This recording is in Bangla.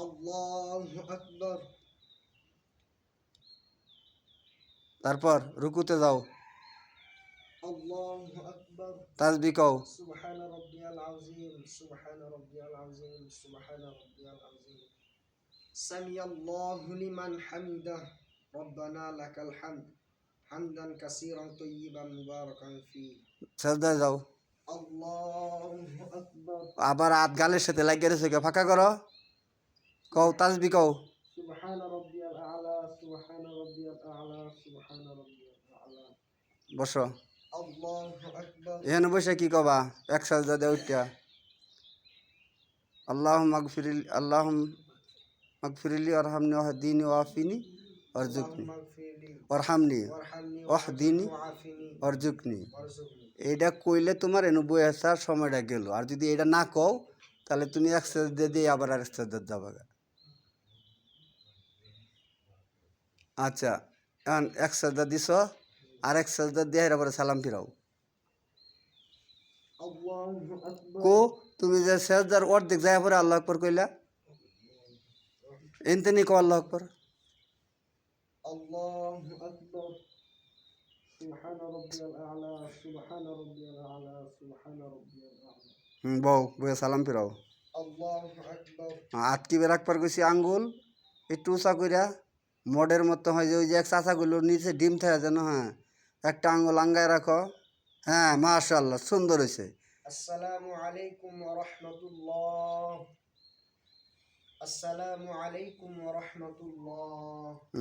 আল্লাহু আকবার। তারপর রুকুতে যাও, আল্লাহু আকবার। তাসবিহ কও, সুবহান রাব্বিয়াল আযীম, সুবহান রাব্বিয়াল আযীম, সুবহান রাব্বিয়াল আযীম। সামিয়াল্লাহু লিমান হামিদাহ, রব্বানা লাকাল হামদ, হামদান কাসীরান তাইয়িবান মুবারাকান ফি। সাজদায় যাও। আল্লাহু আকবার। আবার হাত গালের সাথে লাগিয়ে রেখে ফাঁকা করো, কও তাসবিহ কও। সুবহান রাব্বিয়াল আ'লা, সুবহান রাব্বিয়াল আ'লা, সুবহান রাব্বিয়াল আ'লা। বসো। আল্লাহু আকবার। এখানে বসে কি কবা? এক সাজদা দে উঠিয়া আল্লাহুম্মা গফিরলি ওয়ারহামনি ওয়াহদিনি ওয়াফিনি ওয়ারজুকনি আল্লাহুম্মা গফিরলি ওয়ারহামনি ওয়ারহামনি ওয়াহদিনি ওয়াআফিনি ওয়ারজুকনি। ওয়ারযুকনি। এইটা কইলে তোমার এনু বই আসার সময়টা গেল। আর যদি এটা না কও তাহলে তুমি এক সাজদা দিয়ে আবার আর এক সাজদা যাবা। আচ্ছা, এখন এক সাজদা দিছ, আর এক সাজদা দিয়ে এর পরে সালাম ফিরাও। আল্লাহু আকবার। কো তুমি যে সাজদার অর্ধেক যায় পরে আল্লাহ আকবার কইলা, এনতে নি কো আল্লাহ আকবার। আল্লাহু আকবার। সুবহান রাব্বিয়াল আ'লা, সুবহান রাব্বিয়াল আ'লা, সুবহান রাব্বিয়াল আ'লা। বউ বইয়ে সালাম ফিরাও। আল্লাহু আকবার। হাত কি বের রাখবার কইছি, আঙ্গুল একটু উঁচা কইরা মডের মতো হয় যে ওই যে এক চাচাগুলো নিচে ডিম থাকে যেন, হ্যাঁ একটা আঙ্গুল আঙ্গায় রাখো। হ্যাঁ মাশাআল্লাহ, সুন্দর হয়েছে। আসসালামু আলাইকুম ওয়া রাহমাতুল্লাহ। আসসালামু আলাইকুম ওয়া রাহমাতুল্লাহ।